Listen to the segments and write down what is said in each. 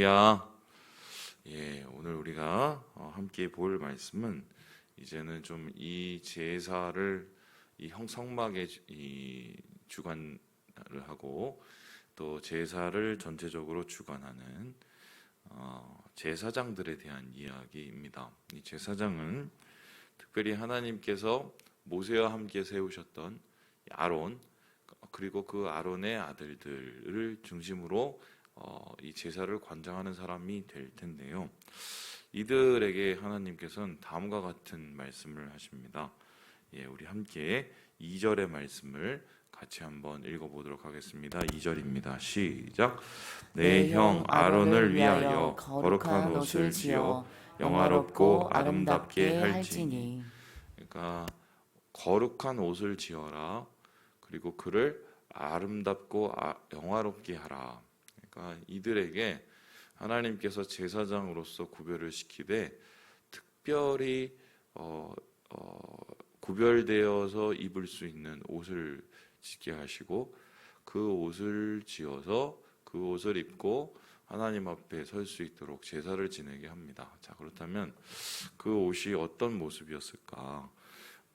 할렐루야. 오늘 우리가 함께 볼 말씀은 이제는 좀 이 제사를 이 성막에 주관을 하고 또 제사를 전체적으로 주관하는 제사장들에 대한 이야기입니다. 이 제사장은 특별히 하나님께서 모세와 함께 세우셨던 아론, 그리고 그 아론의 아들들을 중심으로 이 제사를 관장하는 사람이 될 텐데요. 이들에게 하나님께서는 다음과 같은 말씀을 하십니다. 우리 함께 2절의 말씀을 같이 한번 읽어보도록 하겠습니다. 2절입니다. 시작. 내 형 아론을 위하여 거룩한 옷을 지어 영화롭고 아름답게 할지니. 그러니까 거룩한 옷을 지어라. 그리고 그를 아름답고 영화롭게 하라. 그러니까 이들에게 하나님께서 제사장으로서 구별을 시키되 특별히 구별되어서 입을 수 있는 옷을 짓게 하시고 그 옷을 지어서 그 옷을 입고 하나님 앞에 설 수 있도록 제사를 지내게 합니다. 자, 그렇다면 그 옷이 어떤 모습이었을까?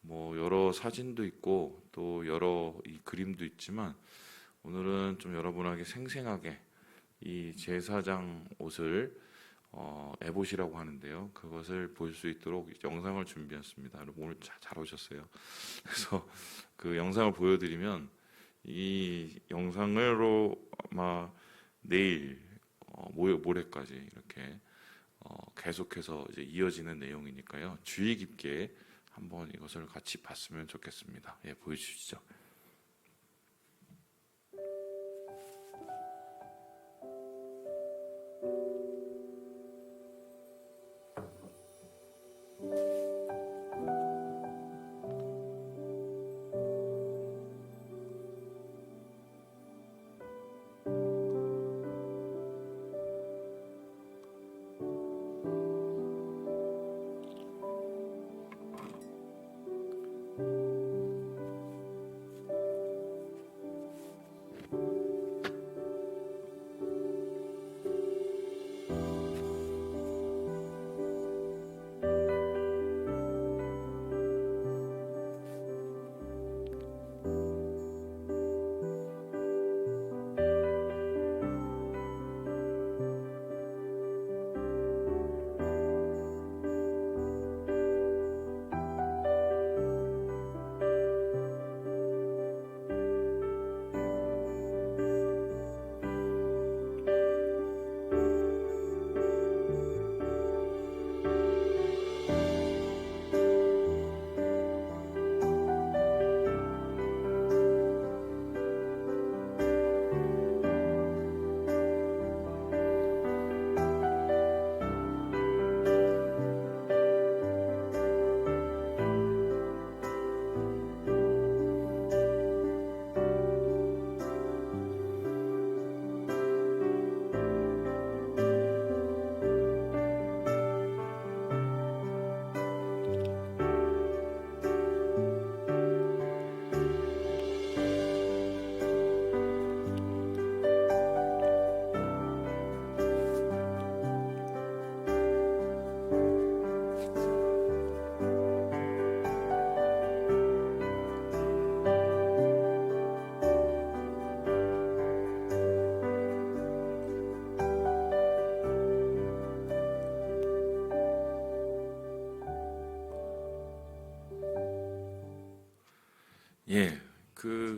여러 사진도 있고 또 여러 이 그림도 있지만 오늘은 좀 여러분에게 생생하게 이 제사장 옷을 에봇이라고 하는데요. 그것을 볼 수 있도록 영상을 준비했습니다. 여러분 오늘 잘 오셨어요. 그래서 그 영상을 보여드리면 이 영상으로 아마 내일 모레까지 이렇게 계속해서 이제 이어지는 내용이니까요. 주의 깊게 한번 이것을 같이 봤으면 좋겠습니다. 보여주시죠.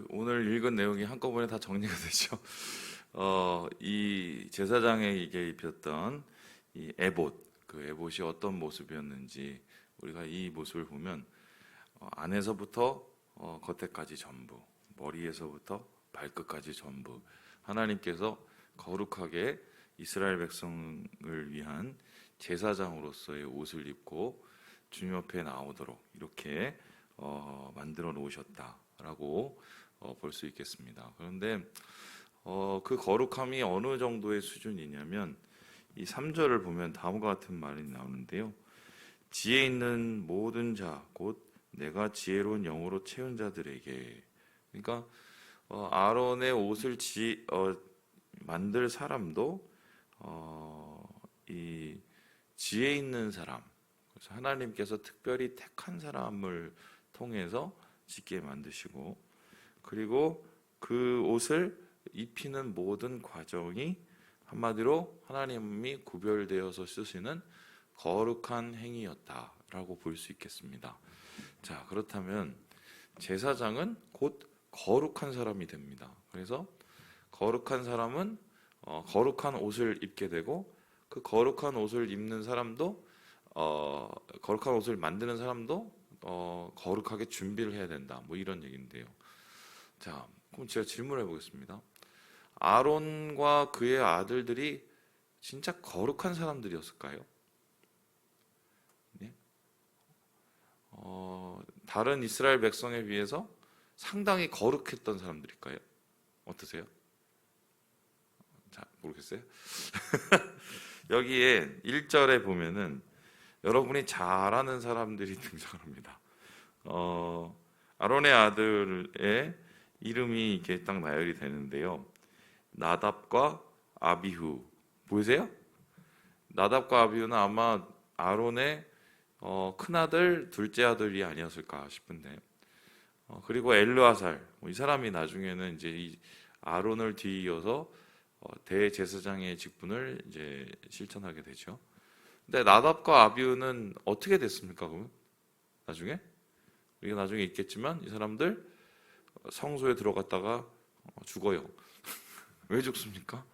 오늘 읽은 내용이 한꺼번에 다 정리가 되죠. 이 제사장에게 입혔던 이 에봇, 그 에봇이 어떤 모습이었는지 우리가 이 모습을 보면 안에서부터 겉에까지 전부, 머리에서부터 발끝까지 전부 하나님께서 거룩하게 이스라엘 백성을 위한 제사장으로서의 옷을 입고 주님 앞에 나오도록 이렇게 만들어 놓으셨다라고 볼 수 있겠습니다. 그런데 그 거룩함이 어느 정도의 수준이냐면 이 3절을 보면 다음과 같은 말이 나오는데요. 지혜 있는 모든 자, 곧 내가 지혜로운 영으로 채운 자들에게. 그러니까 아론의 옷을 만들 사람도 이 지혜 있는 사람, 그래서 하나님께서 특별히 택한 사람을 통해서 짓게 만드시고, 그리고 그 옷을 입히는 모든 과정이 한마디로 하나님이 구별되어서 쓰시는 거룩한 행위였다라고 볼 수 있겠습니다. 자, 그렇다면 제사장은 곧 거룩한 사람이 됩니다. 그래서 거룩한 사람은 거룩한 옷을 입게 되고, 그 거룩한 옷을 입는 사람도 거룩한 옷을 만드는 사람도 거룩하게 준비를 해야 된다. 뭐 이런 얘기인데요. 자, 그럼 제가 질문을 해보겠습니다. 아론과 그의 아들들이 진짜 거룩한 사람들이었을까요? 네? 다른 이스라엘 백성에 비해서 상당히 거룩했던 사람들일까요? 어떠세요? 자, 모르겠어요. 여기에 1절에 보면은 여러분이 잘 아는 사람들이 등장합니다. 아론의 아들의 이름이 이렇게 딱 나열이 되는데요. 나답과 아비후 보이세요? 나답과 아비후는 아마 아론의 큰아들, 둘째 아들이 아니었을까 싶은데, 그리고 엘르아살, 이 사람이 나중에는 이제 이 아론을 뒤이어서 대제사장의 직분을 이제 실천하게 되죠. 근데 나답과 아비후는 어떻게 됐습니까? 그러면 나중에 우리가 나중에 있겠지만 이 사람들 성소에 들어갔다가 죽어요. 왜 죽습니까?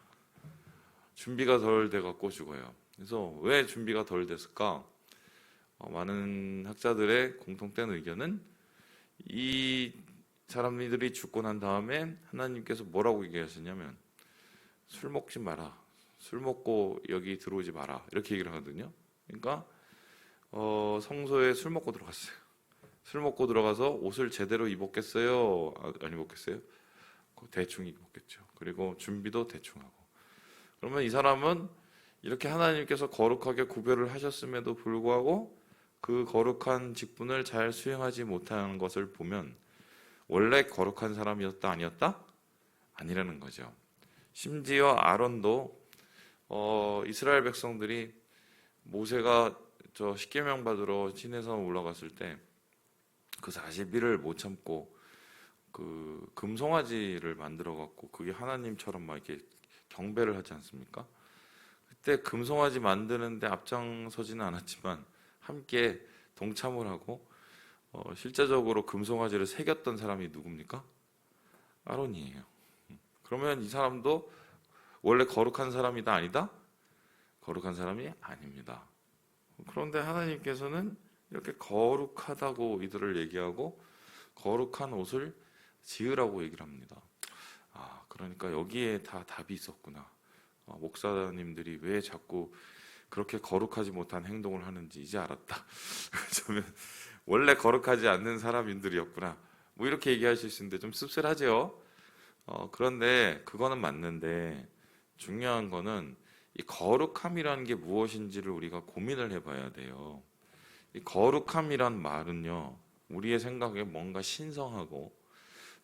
준비가 덜 돼 갖고 죽어요. 그래서 왜 준비가 덜 됐을까? 많은 학자들의 공통된 의견은 이 사람들이 죽고 난 다음에 하나님께서 뭐라고 얘기하셨냐면 술 먹지 마라, 술 먹고 여기 들어오지 마라, 이렇게 얘기를 하거든요. 그러니까 성소에 술 먹고 들어갔어요. 술 먹고 들어가서 옷을 제대로 입었겠어요? 안 입었겠어요? 대충 입었겠죠. 그리고 준비도 대충 하고. 그러면 이 사람은 이렇게 하나님께서 거룩하게 구별을 하셨음에도 불구하고 그 거룩한 직분을 잘 수행하지 못하는 것을 보면 원래 거룩한 사람이었다 아니었다? 아니라는 거죠. 심지어 아론도 이스라엘 백성들이 모세가 저 십계명 받으러 시내산 올라갔을 때 그 40일을 못 참고 그 금송아지를 만들어 갖고 그게 하나님처럼 막 이렇게 경배를 하지 않습니까? 그때 금송아지 만드는데 앞장서지는 않았지만 함께 동참을 하고 실제적으로 금송아지를 새겼던 사람이 누굽니까? 아론이에요. 그러면 이 사람도 원래 거룩한 사람이다 아니다? 거룩한 사람이 아닙니다. 그런데 하나님께서는 이렇게 거룩하다고 이들을 얘기하고 거룩한 옷을 지으라고 얘기를 합니다. 그러니까 여기에 다 답이 있었구나. 목사님들이 왜 자꾸 그렇게 거룩하지 못한 행동을 하는지 이제 알았다. 그러면 원래 거룩하지 않는 사람들이었구나. 뭐 이렇게 얘기하실 수 있는데 좀 씁쓸하죠. 그런데 그거는 맞는데 중요한 거는 이 거룩함이라는 게 무엇인지를 우리가 고민을 해봐야 돼요. 이 거룩함이란 말은요, 우리의 생각에 뭔가 신성하고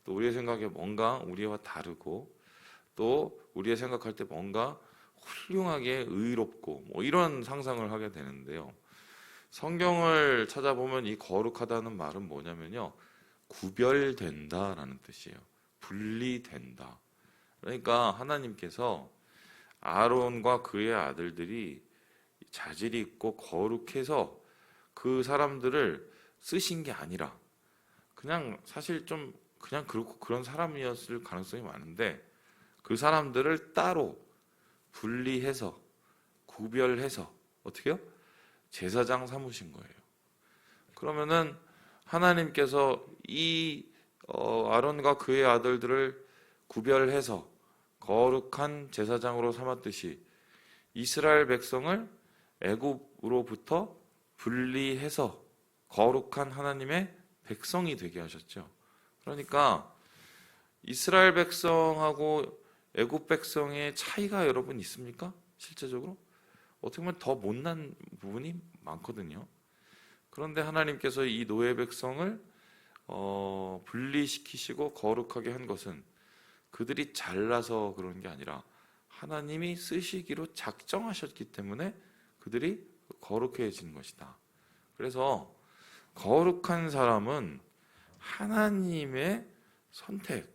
또 우리의 생각에 뭔가 우리와 다르고 또 우리의 생각할 때 뭔가 훌륭하게 의롭고 뭐 이런 상상을 하게 되는데요. 성경을 찾아보면 이 거룩하다는 말은 뭐냐면요, 구별된다라는 뜻이에요. 분리된다. 그러니까 하나님께서 아론과 그의 아들들이 자질이 있고 거룩해서 그 사람들을 쓰신 게 아니라 그냥 사실 좀 그냥 그렇고 그런 사람이었을 가능성이 많은데 그 사람들을 따로 분리해서 구별해서 어떻게요? 제사장 삼으신 거예요. 그러면은 하나님께서 이 아론과 그의 아들들을 구별해서 거룩한 제사장으로 삼았듯이 이스라엘 백성을 애굽으로부터 분리해서 거룩한 하나님의 백성이 되게 하셨죠. 그러니까 이스라엘 백성하고 애굽 백성의 차이가 여러분 있습니까? 실제적으로? 어떻게 보면 더 못난 부분이 많거든요. 그런데 하나님께서 이 노예 백성을 분리시키시고 거룩하게 한 것은 그들이 잘나서 그런 게 아니라 하나님이 쓰시기로 작정하셨기 때문에 그들이 거룩해진 것이다. 그래서 거룩한 사람은 하나님의 선택,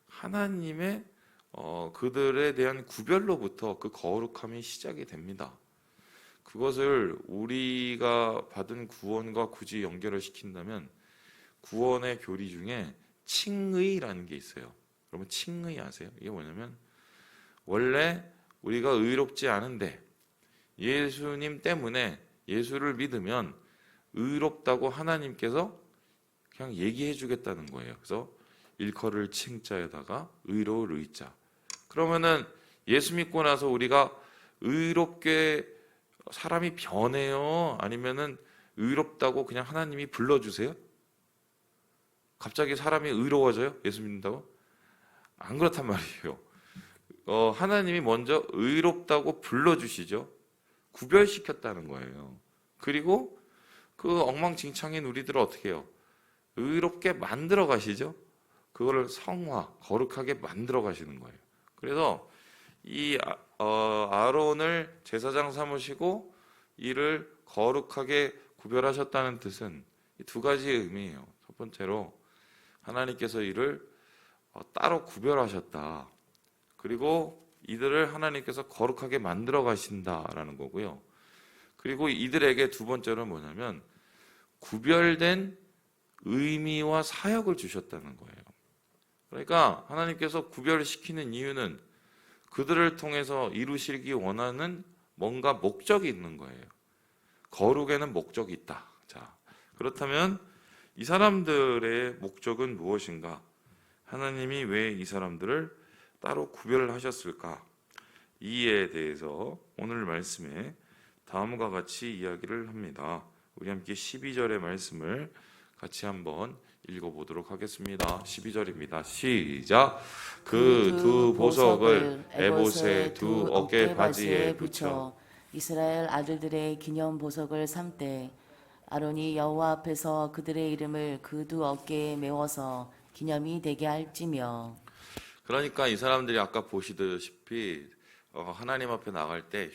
하나님의 그들에 대한 구별로부터 그 거룩함이 시작이 됩니다. 그것을 우리가 받은 구원과 굳이 연결을 시킨다면 구원의 교리 중에 칭의라는 게 있어요. 여러분 칭의 아세요? 이게 뭐냐면 원래 우리가 의롭지 않은데 예수님 때문에 예수를 믿으면 의롭다고 하나님께서 그냥 얘기해 주겠다는 거예요. 그래서 일컬을 칭자에다가 의로울 의자. 그러면은 예수 믿고 나서 우리가 의롭게 사람이 변해요? 아니면은 의롭다고 그냥 하나님이 불러주세요? 갑자기 사람이 의로워져요? 예수 믿는다고? 안 그렇단 말이에요. 하나님이 먼저 의롭다고 불러주시죠. 구별시켰다는 거예요. 그리고 그 엉망진창인 우리들을 어떻게 해요? 의롭게 만들어 가시죠. 그거를 성화, 거룩하게 만들어 가시는 거예요. 그래서 이 아론을 제사장 삼으시고 이를 거룩하게 구별하셨다는 뜻은 이 두 가지의 의미예요. 첫 번째로 하나님께서 이를 따로 구별하셨다. 그리고 이들을 하나님께서 거룩하게 만들어 가신다라는 거고요. 그리고 이들에게 두 번째로 뭐냐면 구별된 의미와 사역을 주셨다는 거예요. 그러니까 하나님께서 구별시키는 이유는 그들을 통해서 이루시기 원하는 뭔가 목적이 있는 거예요. 거룩에는 목적이 있다. 자, 그렇다면 이 사람들의 목적은 무엇인가? 하나님이 왜 이 사람들을 따로 구별을 하셨을까? 이에 대해서 오늘 말씀에 다음과 같이 이야기를 합니다. 우리 함께 12절의 말씀을 같이 한번 읽어보도록 하겠습니다. 12절입니다. 시작. 그 두 보석을 에봇의 두 어깨 바지에 붙여 이스라엘 아들들의 기념 보석을 삼되 아론이 여호와 앞에서 그들의 이름을 그 두 어깨에 메워서 기념이 되게 할지며. 그러니까 이 사람들이 아까 보시다시피 하나님 앞에 나갈 때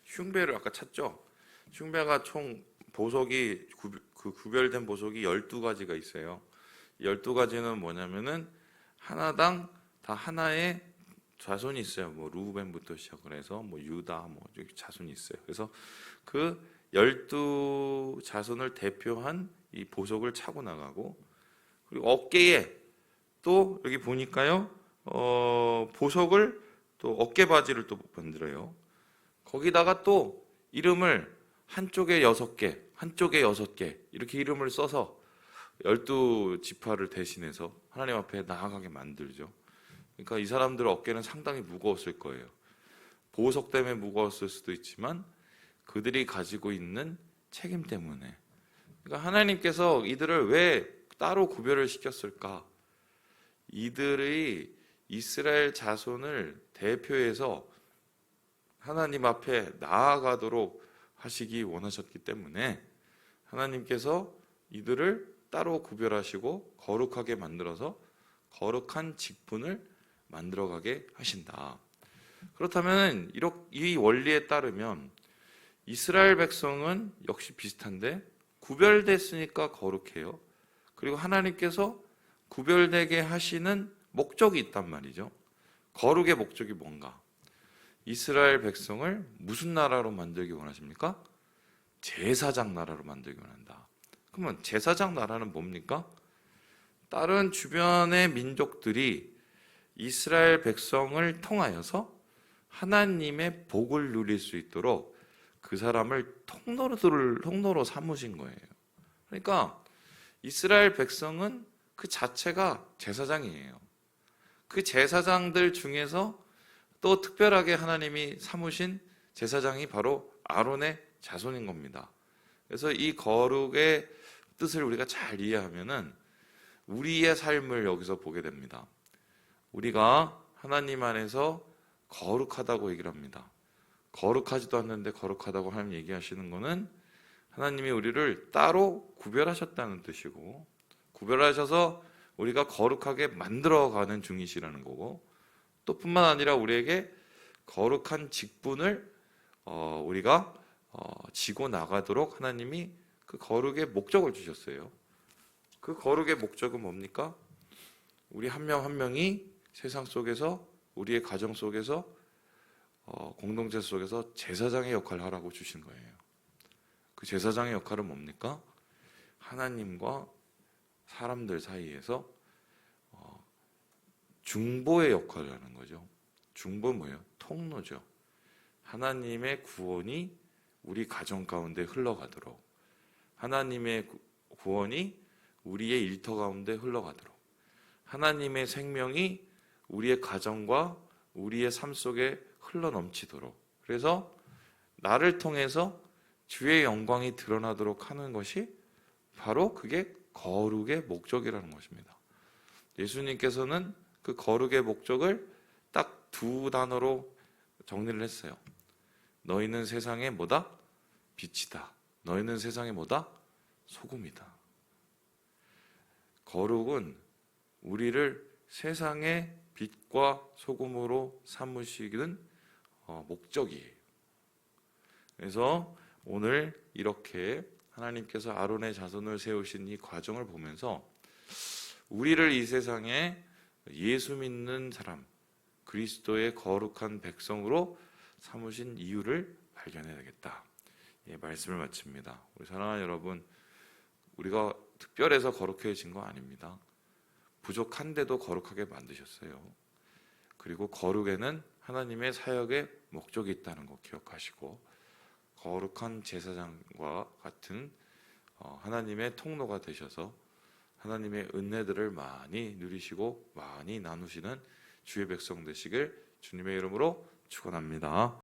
흉배를 아까 찾죠. 흉배가 총 보석이 구별된 보석이 12가지가 있어요. 12가지는 뭐냐면은 하나당 다 하나의 자손이 있어요. 뭐 루벤부터 시작을 해서 뭐 유다 뭐 이렇게 자손이 있어요. 그래서 그 12자손을 대표한 이 보석을 차고 나가고, 그리고 어깨에 또 여기 보니까요, 보석을 또 어깨 바지를 또 만들어요. 거기다가 또 이름을 한쪽에 6개, 한쪽에 6개 이렇게 이름을 써서 12지파를 대신해서 하나님 앞에 나아가게 만들죠. 그러니까 이 사람들 어깨는 상당히 무거웠을 거예요. 보석 때문에 무거웠을 수도 있지만 그들이 가지고 있는 책임 때문에. 그러니까 하나님께서 이들을 왜 따로 구별을 시켰을까? 이들의 이스라엘 자손을 대표해서 하나님 앞에 나아가도록 하시기 원하셨기 때문에 하나님께서 이들을 따로 구별하시고 거룩하게 만들어서 거룩한 직분을 만들어가게 하신다. 그렇다면 이 원리에 따르면 이스라엘 백성은 역시 비슷한데 구별됐으니까 거룩해요. 그리고 하나님께서 구별되게 하시는 목적이 있단 말이죠. 거룩의 목적이 뭔가? 이스라엘 백성을 무슨 나라로 만들기 원하십니까? 제사장 나라로 만들기 원한다. 그러면 제사장 나라는 뭡니까? 다른 주변의 민족들이 이스라엘 백성을 통하여서 하나님의 복을 누릴 수 있도록 그 사람을 통로로 삼으신 거예요. 그러니까 이스라엘 백성은 그 자체가 제사장이에요. 그 제사장들 중에서 또 특별하게 하나님이 삼으신 제사장이 바로 아론의 자손인 겁니다. 그래서 이 거룩의 뜻을 우리가 잘 이해하면은 우리의 삶을 여기서 보게 됩니다. 우리가 하나님 안에서 거룩하다고 얘기를 합니다. 거룩하지도 않는데 거룩하다고 하나님 얘기하시는 거는 하나님이 우리를 따로 구별하셨다는 뜻이고, 구별하셔서 우리가 거룩하게 만들어가는 중이시라는 거고, 또 뿐만 아니라 우리에게 거룩한 직분을 우리가 지고 나가도록 하나님이 그 거룩의 목적을 주셨어요. 그 거룩의 목적은 뭡니까? 우리 한 명 한 명이 세상 속에서, 우리의 가정 속에서, 공동체 속에서 제사장의 역할을 하라고 주신 거예요. 그 제사장의 역할은 뭡니까? 하나님과 사람들 사이에서 중보의 역할을 하는 거죠. 중보는 뭐예요? 통로죠. 하나님의 구원이 우리 가정 가운데 흘러가도록, 하나님의 구원이 우리의 일터 가운데 흘러가도록, 하나님의 생명이 우리의 가정과 우리의 삶 속에 흘러넘치도록, 그래서 나를 통해서 주의 영광이 드러나도록 하는 것이 바로 그게 거룩의 목적이라는 것입니다. 예수님께서는 그 거룩의 목적을 딱 두 단어로 정리를 했어요. 너희는 세상의 뭐다? 빛이다. 너희는 세상의 뭐다? 소금이다. 거룩은 우리를 세상의 빛과 소금으로 삼으시는 목적이에요. 그래서 오늘 이렇게 하나님께서 아론의 자손을 세우신 이 과정을 보면서 우리를 이 세상에 예수 믿는 사람, 그리스도의 거룩한 백성으로 삼으신 이유를 발견해야 되겠다. 예, 말씀을 마칩니다. 우리 사랑하는 여러분, 우리가 특별해서 거룩해진 거 아닙니다. 부족한데도 거룩하게 만드셨어요. 그리고 거룩에는 하나님의 사역의 목적이 있다는 거 기억하시고, 거룩한 제사장과 같은 하나님의 통로가 되셔서 하나님의 은혜들을 많이 누리시고 많이 나누시는 주의 백성 되시길 주님의 이름으로 축원합니다.